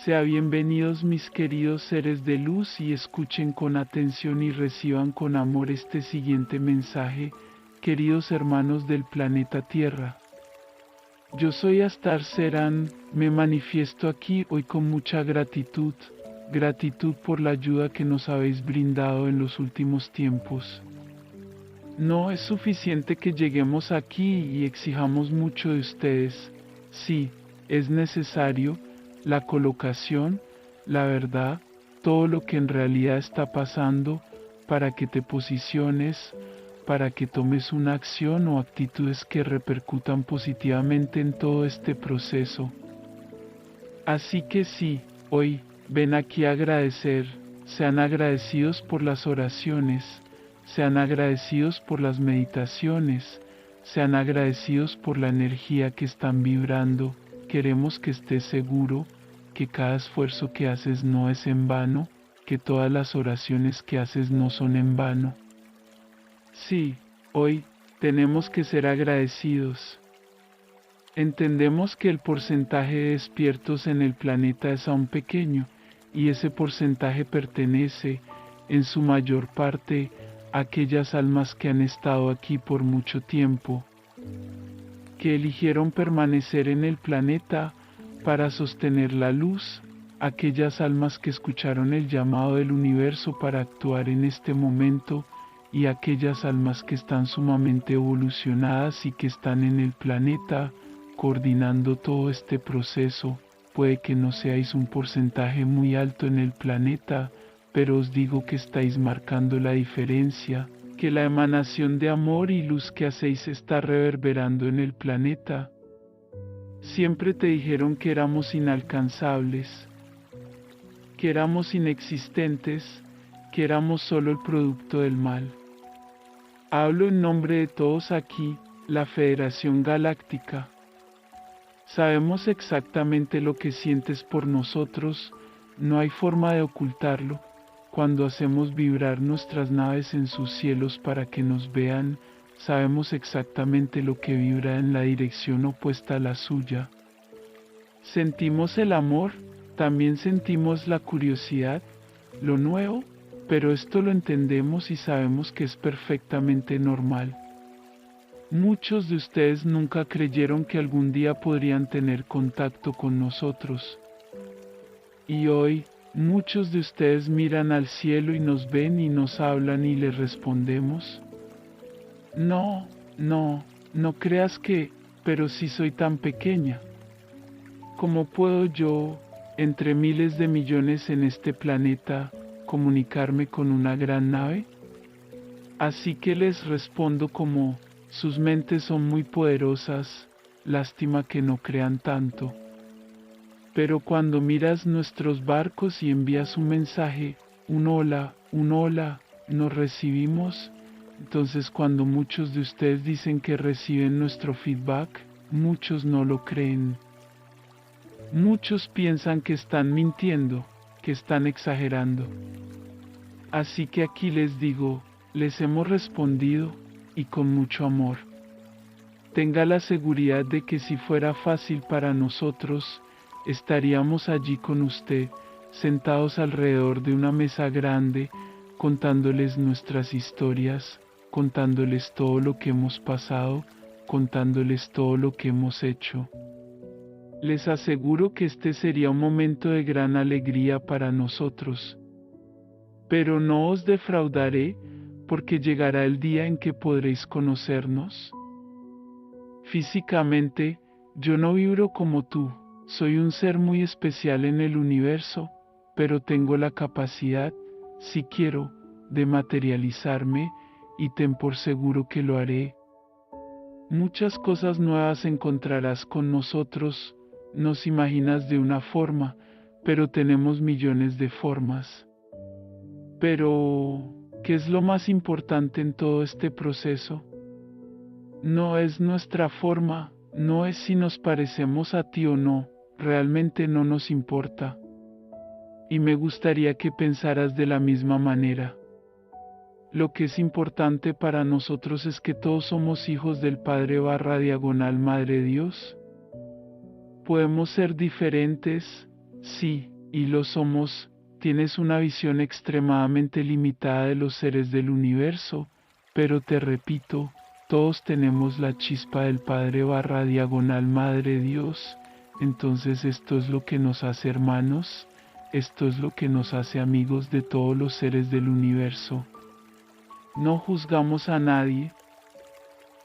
Sean bienvenidos mis queridos seres de luz y escuchen con atención y reciban con amor este siguiente mensaje, queridos hermanos del planeta Tierra. Yo soy Astar Serán, me manifiesto aquí hoy con mucha gratitud, gratitud por la ayuda que nos habéis brindado en los últimos tiempos. No es suficiente que lleguemos aquí y exijamos mucho de ustedes, sí, es necesario la colocación, la verdad, todo lo que en realidad está pasando para que te posiciones, para que tomes una acción o actitudes que repercutan positivamente en todo este proceso. Así que sí, hoy, ven aquí a agradecer, sean agradecidos por las oraciones, sean agradecidos por las meditaciones, sean agradecidos por la energía que están vibrando. Queremos que estés seguro que cada esfuerzo que haces no es en vano, que todas las oraciones que haces no son en vano. Sí, hoy tenemos que ser agradecidos. Entendemos que el porcentaje de despiertos en el planeta es aún pequeño, y ese porcentaje pertenece, en su mayor parte, a aquellas almas que han estado aquí por mucho tiempo, que eligieron permanecer en el planeta para sostener la luz, aquellas almas que escucharon el llamado del universo para actuar en este momento, y aquellas almas que están sumamente evolucionadas y que están en el planeta, coordinando todo este proceso. Puede que no seáis un porcentaje muy alto en el planeta, pero os digo que estáis marcando la diferencia, que la emanación de amor y luz que hacéis está reverberando en el planeta. Siempre te dijeron que éramos inalcanzables, que éramos inexistentes, que éramos solo el producto del mal. Hablo en nombre de todos aquí, la Federación Galáctica. Sabemos exactamente lo que sientes por nosotros, no hay forma de ocultarlo. Cuando hacemos vibrar nuestras naves en sus cielos para que nos vean, sabemos exactamente lo que vibra en la dirección opuesta a la suya. Sentimos el amor, también sentimos la curiosidad, lo nuevo, pero esto lo entendemos y sabemos que es perfectamente normal. Muchos de ustedes nunca creyeron que algún día podrían tener contacto con nosotros. Y hoy, muchos de ustedes miran al cielo y nos ven y nos hablan y les respondemos. No, no creas que, pero si soy tan pequeña. ¿Cómo puedo yo, entre miles de millones en este planeta, comunicarme con una gran nave? Así que les respondo como, sus mentes son muy poderosas, lástima que no crean tanto. Pero cuando miras nuestros barcos y envías un mensaje, un hola, nos recibimos. Entonces cuando muchos de ustedes dicen que reciben nuestro feedback, muchos no lo creen. Muchos piensan que están mintiendo, que están exagerando. Así que aquí les digo, les hemos respondido, y con mucho amor. Tenga la seguridad de que si fuera fácil para nosotros, estaríamos allí con usted, sentados alrededor de una mesa grande, contándoles nuestras historias, contándoles todo lo que hemos pasado, contándoles todo lo que hemos hecho. Les aseguro que este sería un momento de gran alegría para nosotros. Pero no os defraudaré, porque llegará el día en que podréis conocernos. Físicamente, yo no vibro como tú, soy un ser muy especial en el universo, pero tengo la capacidad, si quiero, de materializarme, y ten por seguro que lo haré. Muchas cosas nuevas encontrarás con nosotros, nos imaginas de una forma, pero tenemos millones de formas. Pero, ¿qué es lo más importante en todo este proceso? No es nuestra forma, no es si nos parecemos a ti o no, realmente no nos importa. Y me gustaría que pensaras de la misma manera. Lo que es importante para nosotros es que todos somos hijos del Padre / Diagonal Madre Dios. Podemos ser diferentes, sí, y lo somos. Tienes una visión extremadamente limitada de los seres del universo, pero te repito, todos tenemos la chispa del Padre barra diagonal Madre Dios. Entonces esto es lo que nos hace hermanos, esto es lo que nos hace amigos de todos los seres del universo. No juzgamos a nadie.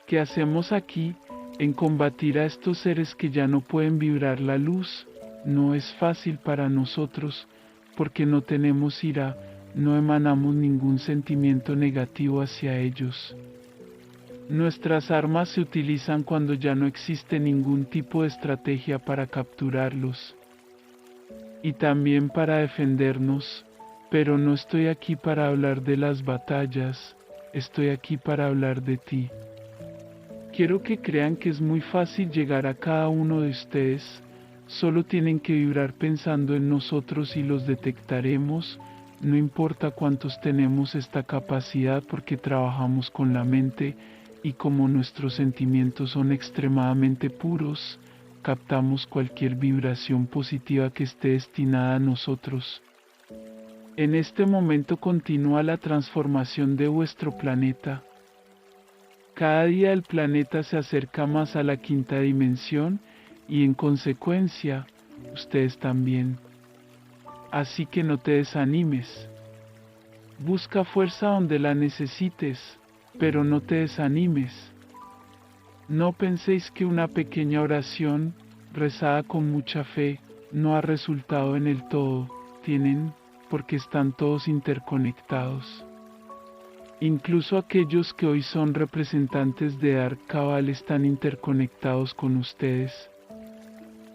¿Qué hacemos aquí en combatir a estos seres que ya no pueden vibrar la luz? No es fácil para nosotros, porque no tenemos ira, no emanamos ningún sentimiento negativo hacia ellos. Nuestras armas se utilizan cuando ya no existe ningún tipo de estrategia para capturarlos. Y también para defendernos, pero no estoy aquí para hablar de las batallas, estoy aquí para hablar de ti. Quiero que crean que es muy fácil llegar a cada uno de ustedes, solo tienen que vibrar pensando en nosotros y los detectaremos, no importa cuántos tenemos esta capacidad porque trabajamos con la mente y como nuestros sentimientos son extremadamente puros, captamos cualquier vibración positiva que esté destinada a nosotros. En este momento continúa la transformación de vuestro planeta. Cada día el planeta se acerca más a la quinta dimensión y en consecuencia, ustedes también. Así que no te desanimes. Busca fuerza donde la necesites, pero no te desanimes. No penséis que una pequeña oración, rezada con mucha fe, no ha resultado en el todo. Tienen, porque están todos interconectados. Incluso aquellos que hoy son representantes de Dark Cabal están interconectados con ustedes.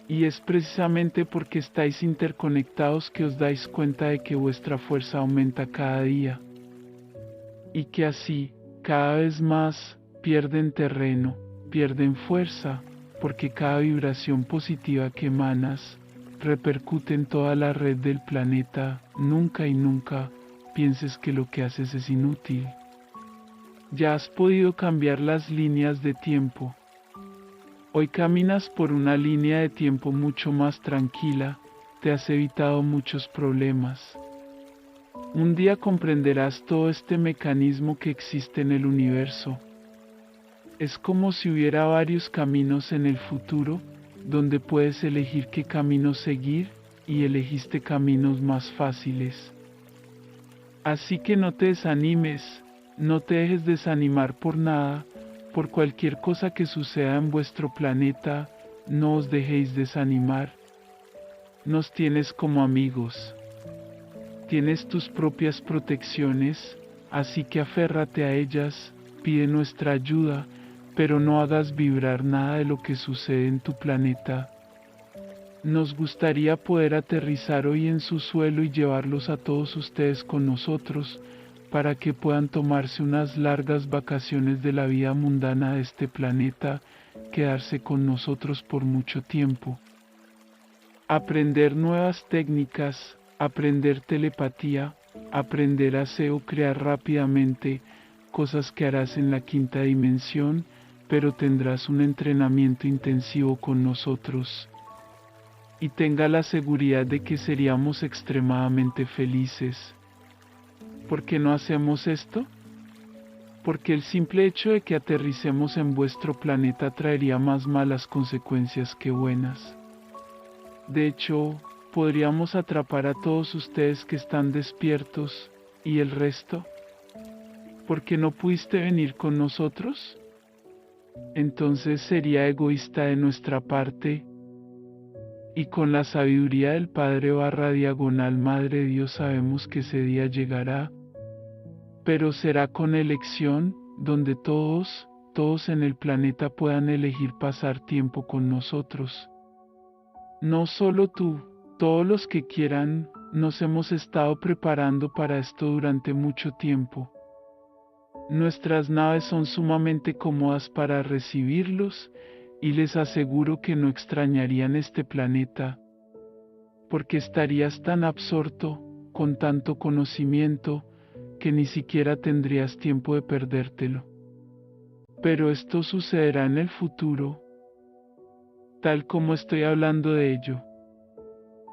Y es precisamente porque estáis interconectados que os dais cuenta de que vuestra fuerza aumenta cada día. Y que así, cada vez más, pierden terreno, pierden fuerza, porque cada vibración positiva que emanas repercute en toda la red del planeta. Nunca y nunca pienses que lo que haces es inútil. Ya has podido cambiar las líneas de tiempo. Hoy caminas por una línea de tiempo mucho más tranquila, te has evitado muchos problemas. Un día comprenderás todo este mecanismo que existe en el universo. Es como si hubiera varios caminos en el futuro, donde puedes elegir qué camino seguir, y elegiste caminos más fáciles. Así que no te desanimes, no te dejes desanimar por nada, por cualquier cosa que suceda en vuestro planeta, no os dejéis desanimar. Nos tienes como amigos. Tienes tus propias protecciones, así que aférrate a ellas, pide nuestra ayuda, pero no hagas vibrar nada de lo que sucede en tu planeta. Nos gustaría poder aterrizar hoy en su suelo y llevarlos a todos ustedes con nosotros, para que puedan tomarse unas largas vacaciones de la vida mundana de este planeta, quedarse con nosotros por mucho tiempo. Aprender nuevas técnicas, aprender telepatía, aprender aseo, crear rápidamente, cosas que harás en la quinta dimensión, pero tendrás un entrenamiento intensivo con nosotros. Y tenga la seguridad de que seríamos extremadamente felices. ¿Por qué no hacemos esto? Porque el simple hecho de que aterricemos en vuestro planeta traería más malas consecuencias que buenas. De hecho, podríamos atrapar a todos ustedes que están despiertos, ¿y el resto? ¿Por qué no pudiste venir con nosotros? Entonces sería egoísta de nuestra parte, y con la sabiduría del Padre barra diagonal Madre Dios sabemos que ese día llegará, pero será con elección, donde todos en el planeta puedan elegir pasar tiempo con nosotros. No solo tú, todos los que quieran, nos hemos estado preparando para esto durante mucho tiempo. Nuestras naves son sumamente cómodas para recibirlos, y les aseguro que no extrañarían este planeta, porque estarías tan absorto, con tanto conocimiento, que ni siquiera tendrías tiempo de perdértelo. Pero esto sucederá en el futuro. tal como estoy hablando de ello.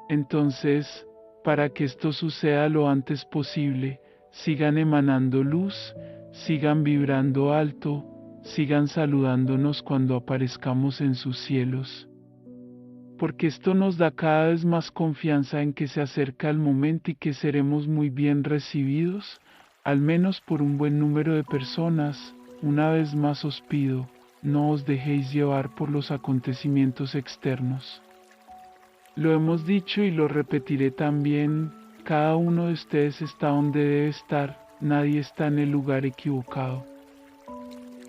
Entonces, para que esto suceda lo antes posible, sigan emanando luz, sigan vibrando alto, sigan saludándonos cuando aparezcamos en sus cielos. Porque esto nos da cada vez más confianza en que se acerca el momento y que seremos muy bien recibidos, al menos por un buen número de personas. Una vez más os pido, no os dejéis llevar por los acontecimientos externos. Lo hemos dicho y lo repetiré también, cada uno de ustedes está donde debe estar, nadie está en el lugar equivocado.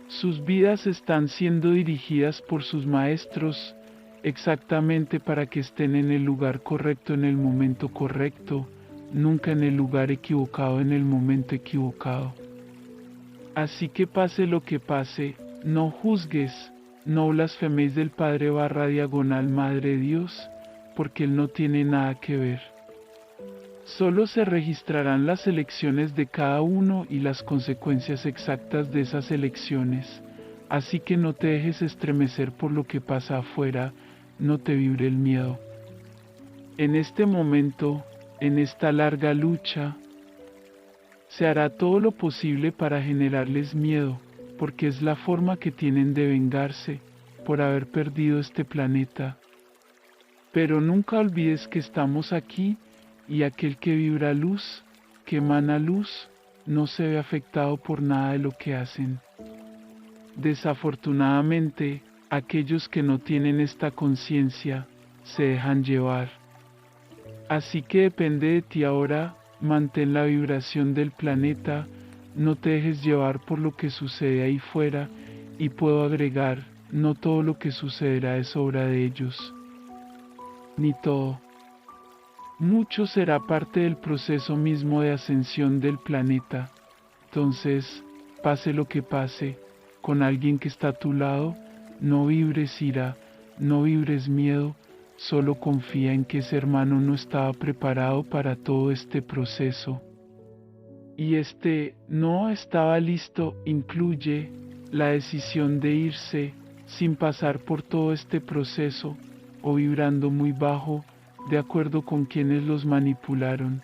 Sus vidas están siendo dirigidas por sus maestros, exactamente para que estén en el lugar correcto en el momento correcto, nunca en el lugar equivocado en el momento equivocado. Así que pase lo que pase, no juzgues, no blasfeméis del Padre / Madre Dios, porque Él no tiene nada que ver. Solo se registrarán las elecciones de cada uno y las consecuencias exactas de esas elecciones, así que no te dejes estremecer por lo que pasa afuera, no te vibre el miedo. En este momento, en esta larga lucha, se hará todo lo posible para generarles miedo, porque es la forma que tienen de vengarse por haber perdido este planeta. Pero nunca olvides que estamos aquí y aquel que vibra luz, que emana luz, no se ve afectado por nada de lo que hacen. Desafortunadamente, aquellos que no tienen esta conciencia se dejan llevar. Así que depende de ti ahora, mantén la vibración del planeta, no te dejes llevar por lo que sucede ahí fuera, y puedo agregar, no todo lo que sucederá es obra de ellos. Ni todo. Mucho será parte del proceso mismo de ascensión del planeta. Entonces, pase lo que pase, con alguien que está a tu lado, no vibres ira, no vibres miedo, solo confía en que ese hermano no estaba preparado para todo este proceso. Y no estaba listo incluye la decisión de irse sin pasar por todo este proceso o vibrando muy bajo de acuerdo con quienes los manipularon.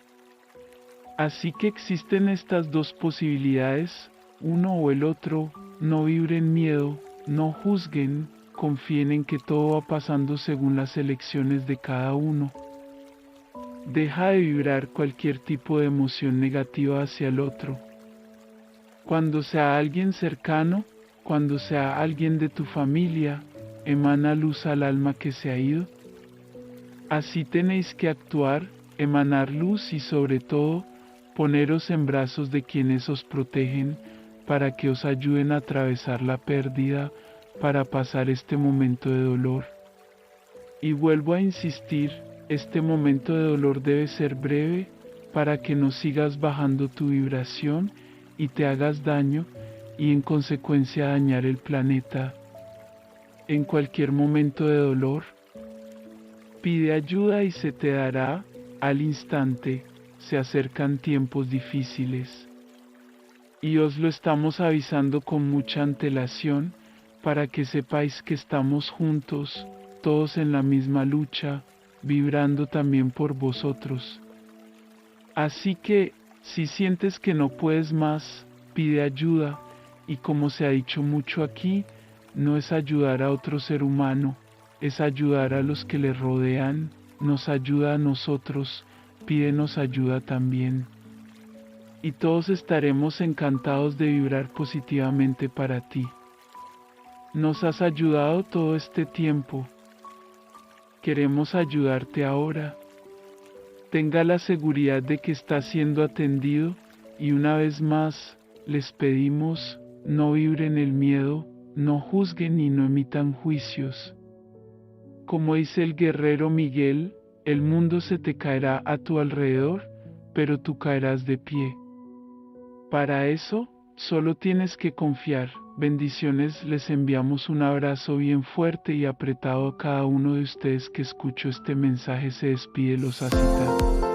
Así que existen estas dos posibilidades, uno o el otro, no vibren miedo, no juzguen, confíen en que todo va pasando según las elecciones de cada uno. Deja de vibrar cualquier tipo de emoción negativa hacia el otro. Cuando sea alguien cercano, cuando sea alguien de tu familia, emana luz al alma que se ha ido. Así tenéis que actuar, emanar luz y sobre todo, poneros en brazos de quienes os protegen, para que os ayuden a atravesar la pérdida, para pasar este momento de dolor. Y vuelvo a insistir, este momento de dolor debe ser breve, para que no sigas bajando tu vibración y te hagas daño, y en consecuencia dañar el planeta. En cualquier momento de dolor, pide ayuda y se te dará, al instante, se acercan tiempos difíciles. Y os lo estamos avisando con mucha antelación, para que sepáis que estamos juntos, todos en la misma lucha, vibrando también por vosotros. Así que, si sientes que no puedes más, pide ayuda, y como se ha dicho mucho aquí, no es ayudar a otro ser humano, es ayudar a los que le rodean, nos ayuda a nosotros, pídenos ayuda también. Y todos estaremos encantados de vibrar positivamente para ti. Nos has ayudado todo este tiempo. Queremos ayudarte ahora. Tenga la seguridad de que está siendo atendido y una vez más les pedimos, no vibren el miedo, no juzguen y no emitan juicios. Como dice el guerrero Miguel, el mundo se te caerá a tu alrededor, pero tú caerás de pie. Para eso, solo tienes que confiar. Bendiciones, les enviamos un abrazo bien fuerte y apretado a cada uno de ustedes que escuchó este mensaje. Se despide Los Asita.